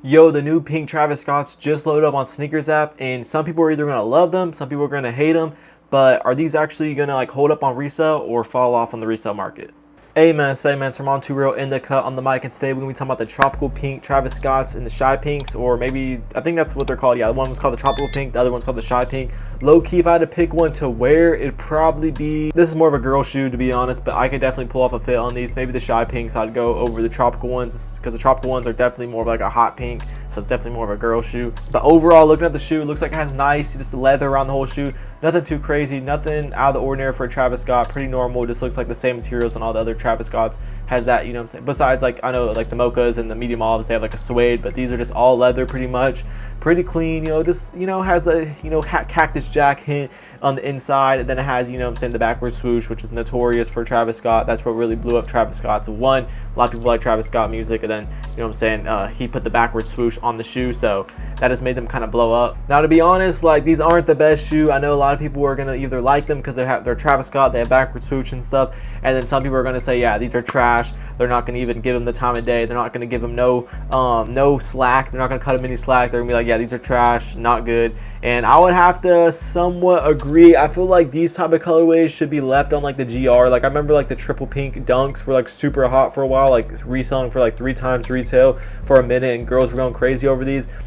Yo, the new pink Travis Scotts just loaded up on Sneakers app, and some people are either gonna love them, some people are gonna hate them. But are these actually gonna like hold up on resale or fall off on the resale market? Hey man, say man, Sermon 2 Real in the cut on the mic, and today we're gonna be talking about the tropical pink Travis Scotts and the shy pinks, or maybe I think that's what they're called. Yeah, one was called the tropical pink, the other one's called the shy pink. Low key, if I had to pick one to wear, it'd probably be, this is more of a girl shoe to be honest, but I could definitely pull off a fit on these. Maybe the shy pinks I'd go over the tropical ones, because the tropical ones are definitely more of like a hot pink, so it's definitely more of a girl shoe. But overall, looking at the shoe, it looks like it has nice just leather around the whole shoe. Nothing too crazy, nothing out of the ordinary for a Travis Scott. Pretty normal, just looks like the same materials on all the other Travis Scotts. Has that, you know what I'm saying? Besides, like, I know like the mochas and the medium olives, they have like a suede, but these are just all leather pretty much. Pretty clean, you know, just, you know, has the, you know, Cactus Jack hint on the inside, and then it has, you know what I'm saying, the backward swoosh, which is notorious for Travis Scott. That's what really blew up Travis Scott. So one, a lot of people like Travis Scott music, and then, you know what I'm saying, he put the backward swoosh on the shoe, so that has made them kind of blow up. Now, to be honest, like, these aren't the best shoe. I know a lot of people are gonna either like them because they're Travis Scott, they have backward swoosh and stuff, and then some people are gonna say, yeah, these are trash. They're not gonna even give them the time of day. They're not gonna give them no slack. They're not gonna cut them any slack. They're gonna be like, yeah, these are trash, not good. And I would have to somewhat agree. I feel like these type of colorways should be left on like the GR. Like I remember like the triple pink dunks were like super hot for a while, like reselling for like 3 times retail for a minute, and girls were going crazy over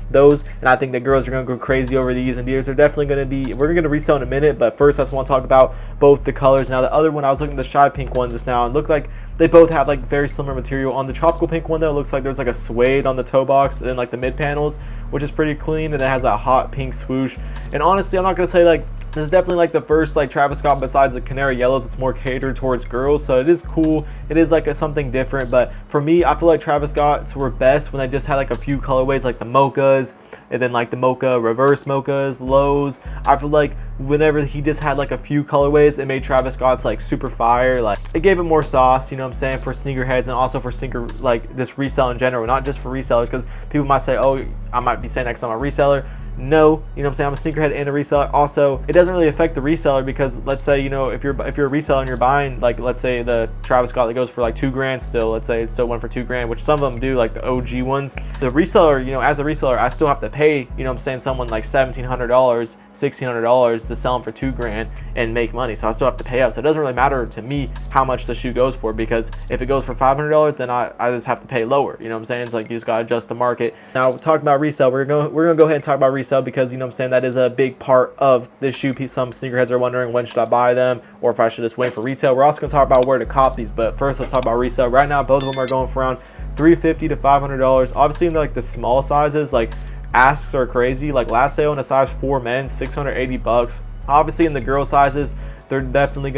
those. And I think that girls are gonna go crazy over these, and these are definitely gonna be, we're gonna resell in a minute, but first I just want to talk about both the colors. Now the other one, I was looking at the shy pink one just now, and looked like they both have like very similar material. On the tropical pink one though, it looks like there's like a suede on the toe box and then like the mid panels, which is pretty clean, and it has that hot pink swoosh. And honestly, I'm not gonna say like this is definitely like the first like Travis Scott besides the canary yellows. It's more catered towards girls, so it is cool. It is like something different, but for me, I feel like Travis Scott's were best when they just had like a few colorways, like the mochas, and then like the mocha reverse mochas, lows. I feel like whenever he just had like a few colorways, it made Travis Scott's like super fire. Like it gave it more sauce, you know what I'm saying, for sneakerheads, and also for sneaker, like this resale in general, not just for resellers, because people might say, oh, I might be saying next time I'm a reseller. No, you know what I'm saying, I'm a sneakerhead and a reseller. Also, it doesn't really affect the reseller, because let's say, you know, if you're a reseller and you're buying, like, let's say the Travis Scott that goes for like $2,000 still, let's say it's still one for $2,000, which some of them do, like the OG ones. The reseller, you know, as a reseller, I still have to pay, you know what I'm saying, someone like $1,700, $1,600 to sell them for $2,000 and make money. So I still have to pay up. So it doesn't really matter to me how much the shoe goes for, because if it goes for $500, then I just have to pay lower. You know what I'm saying? It's like you just gotta adjust the market. Now talking about resale, we're gonna go ahead and talk about resale, because you know what I'm saying, that is a big part of this shoe piece. Some sneakerheads are wondering, when should I buy them, or if I should just wait for retail. We're also gonna talk about where to cop these, but first let's talk about resale. Right now, both of them are going for around $350 to $500. Obviously in like the small sizes, like asks are crazy. Like last sale in a size 4 men's, $680. Obviously in the girl sizes, they're definitely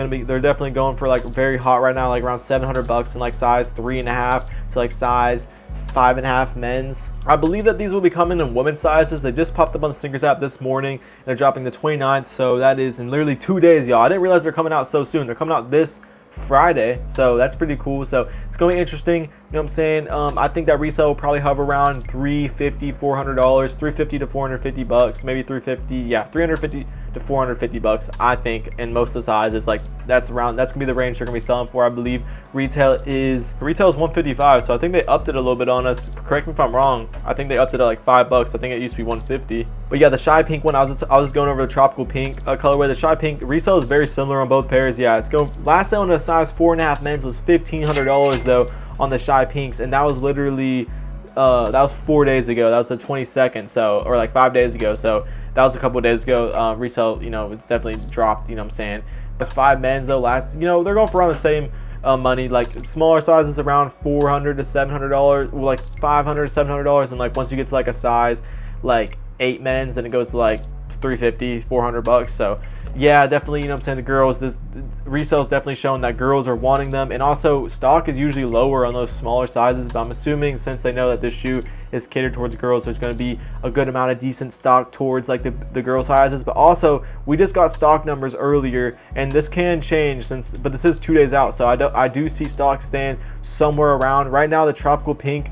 going for like very hot right now, like around $700 in like size 3.5 to like size 5.5 men's. I believe that these will be coming in women's sizes. They just popped up on the Sneakers app this morning, and they're dropping the 29th, so that is in literally 2 days, y'all. I didn't realize they're coming out so soon. They're coming out this Friday, so that's pretty cool. So it's going to be interesting, you know what I'm saying. I think that resale will probably hover around $350, $400, $350 to $450, maybe $350, yeah, $350 to $450, I think, in most of the sizes. Like that's gonna be the range they're gonna be selling for. I believe retail is $155, so I think they upped it a little bit on us. Correct me if I'm wrong. I think they upped it at like $5. I think it used to be $150. But yeah, the shy pink one, I was just going over the tropical pink colorway. The shy pink resale is very similar on both pairs. Yeah, it's going, last sale in a size 4.5 men's was $1,500 though on the shy pinks, and that was literally that was 4 days ago. That was the 22nd, so, or like 5 days ago, so that was a couple of days ago. Resale, you know, it's definitely dropped, you know what I'm saying. But 5 men's though, last, you know, they're going for around the same money. Like smaller sizes around $400 to $700, like $500 to $700, and like once you get to like a size like 8 men's, then it goes to like $350, $400. So yeah, definitely, you know what I'm saying, the girls, this resale is definitely showing that girls are wanting them. And also stock is usually lower on those smaller sizes, but I'm assuming since they know that this shoe is catered towards girls, there's going to be a good amount of decent stock towards like the girl sizes. But also we just got stock numbers earlier, and this can change but this is 2 days out, so I do see stock stand somewhere around right now. The tropical pink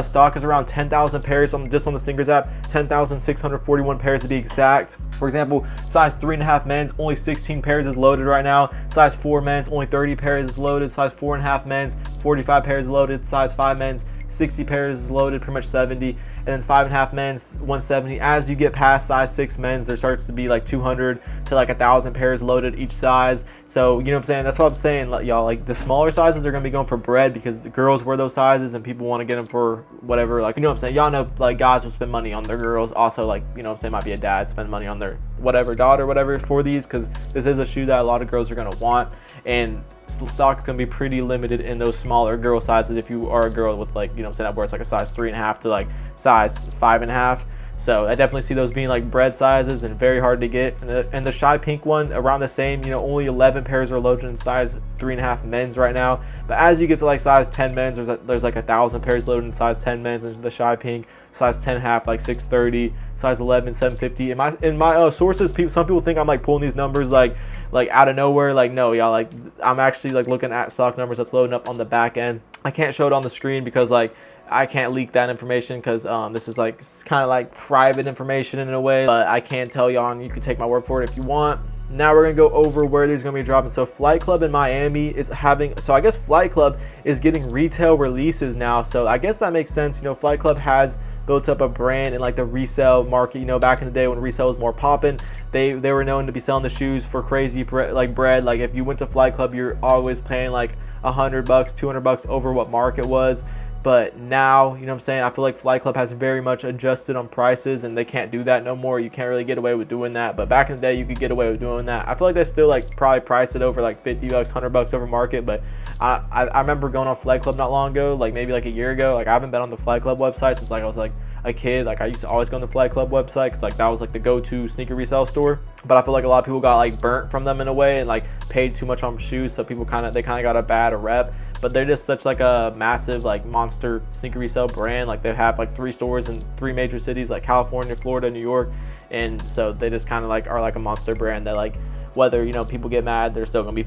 stock is around 10,000 pairs just on the Sneakers app, 10,641 pairs to be exact. For example, size 3.5 men's, only 16 pairs is loaded right now. Size 4 men's, only 30 pairs is loaded. Size 4.5 men's, 45 pairs is loaded. Size 5 men's, 60 pairs is loaded, pretty much 70. and then 5.5 men's 170. As you get past size 6 men's, there starts to be like 200 to like 1,000 pairs loaded each size. So you know what I'm saying, that's what I'm saying, y'all. Like the smaller sizes are gonna be going for bread because the girls wear those sizes and people want to get them for whatever, like, you know what I'm saying. Y'all know, like, guys will spend money on their girls. Also, like, you know what I'm saying, might be a dad spend money on their whatever daughter, whatever, for these, because this is a shoe that a lot of girls are gonna want, and stock is gonna be pretty limited in those smaller girl sizes if you are a girl with, like, you know what I'm saying, that wears like a size 3.5 to like size 5.5. So I definitely see those being like bread sizes and very hard to get. And the shy pink one around the same, you know, only 11 pairs are loaded in size 3.5 men's right now. But as you get to like size 10 men's, there's like 1,000 pairs loaded in size 10 men's in the shy pink. Size 10.5 like 630, size 11 750. In my sources, some people think I'm like pulling these numbers like out of nowhere. Like, no, y'all, like I'm actually like looking at stock numbers that's loading up on the back end. I can't show it on the screen because like I can't leak that information because this is like kind of like private information in a way, but I can tell y'all, and you can take my word for it if you want. Now we're gonna go over where these are gonna be dropping. So Flight Club in Miami is having, so I guess Flight Club is getting retail releases now, so I guess that makes sense. You know, Flight Club has built up a brand in like the resale market. You know, back in the day when resale was more popping, they were known to be selling the shoes for crazy bread. Like if you went to Flight Club, you're always paying like $100, $200 over what market was. But now, you know what I'm saying, I feel like Flight Club has very much adjusted on prices, and they can't do that no more. You can't really get away with doing that. But back in the day, you could get away with doing that. I feel like they still like probably price it over like $50, $100 over market. But I remember going on Flight Club not long ago, like maybe like a year ago. Like I haven't been on the Flight Club website since like I was like a kid. Like I used to always go on the Flight Club website because like that was like the go-to sneaker resale store. But I feel like a lot of people got like burnt from them in a way and like paid too much on shoes, so people kind of got a bad rep. But they're just such like a massive like monster sneaker resale brand. Like they have like 3 stores in 3 major cities like California, Florida, New York, and so they just kind of like are like a monster brand that like, whether, you know, people get mad, there's still gonna be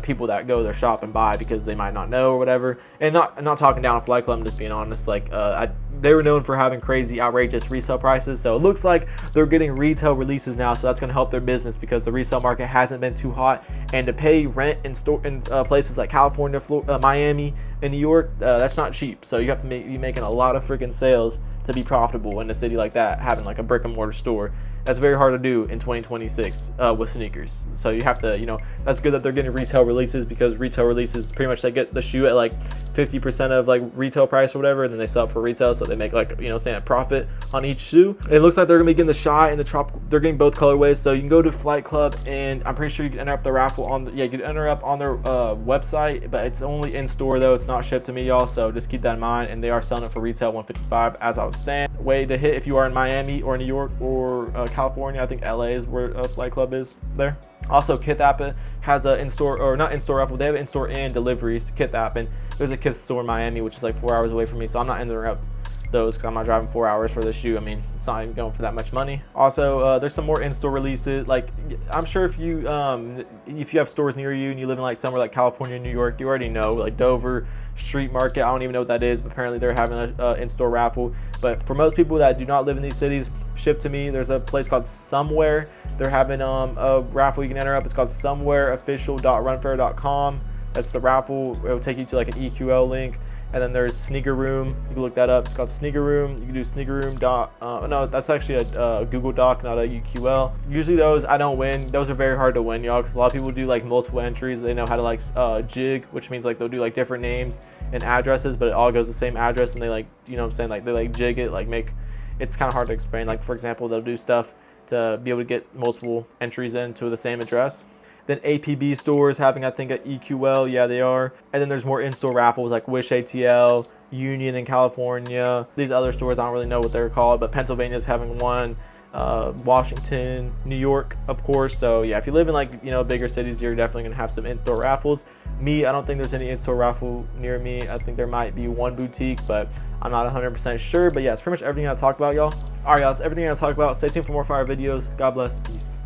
people that go to their shop and buy because they might not know or whatever. And not talking down a Flight Club, I'm just being honest. Like they were known for having crazy, outrageous resale prices. So it looks like they're getting retail releases now, so that's gonna help their business because the resale market hasn't been too hot. And to pay rent in places like California, Miami, and New York, that's not cheap. So you have to be making a lot of freaking sales to be profitable in a city like that, having like a brick and mortar store. That's very hard to do in 2026 with sneakers. So you have to, you know, that's good that they're getting retail releases, because retail releases pretty much they get the shoe at like 50% of like retail price or whatever, and then they sell it for retail, so they make like, you know, saying a profit on each shoe. It looks like they're gonna be getting the Shy and the Tropical. They're getting both colorways, so you can go to Flight Club, and I'm pretty sure you can enter up the raffle on the, you can enter up on their website, but it's only in store though. It's not shipped to me, y'all, so just keep that in mind. And they are selling it for retail $155, as I was saying. Way to hit if you are in Miami or New York or California. I think LA is where Flight Club is there. Also, Kith App has a in-store, or not in-store raffle, they have in-store and deliveries. Kith App, and there's a Kith store in Miami, which is like 4 hours away from me, so I'm not entering up those because I'm not driving 4 hours for the shoe. I mean, it's not even going for that much money. Also, there's some more in-store releases. Like, I'm sure if you have stores near you and you live in like somewhere like California, New York, you already know, like Dover Street Market. I don't even know what that is, but apparently they're having a in-store raffle. But for most people that do not live in these cities, ship to me. There's a place called Somewhere. They're having a raffle you can enter up. It's called somewhereofficial.runfair.com. That's the raffle. It will take you to like an EQL link. And then there's Sneaker Room. You can look that up. It's called Sneaker Room. You can do Sneaker Room. No, that's actually a Google Doc, not a UQL. Usually those I don't win. Those are very hard to win, y'all, because a lot of people do like multiple entries. They know how to like jig, which means like they'll do like different names and addresses, but it all goes the same address, and they like, you know what I'm saying, like they like jig it, like make. It's kind of hard to explain. Like, for example, they'll do stuff to be able to get multiple entries into the same address. Then APB stores having, I think, an EQL. Yeah, they are. And then there's more in-store raffles like Wish ATL, Union in California. These other stores, I don't really know what they're called, but Pennsylvania's having one. Washington, New York, of course. So yeah, if you live in like, you know, bigger cities, you're definitely gonna have some in-store raffles. Me, I don't think there's any in-store raffle near me. I think there might be one boutique, but I'm not 100% sure. But yeah, it's pretty much everything I talked about, y'all. All right, y'all, that's everything I talked about. Stay tuned for more fire videos. God bless. Peace.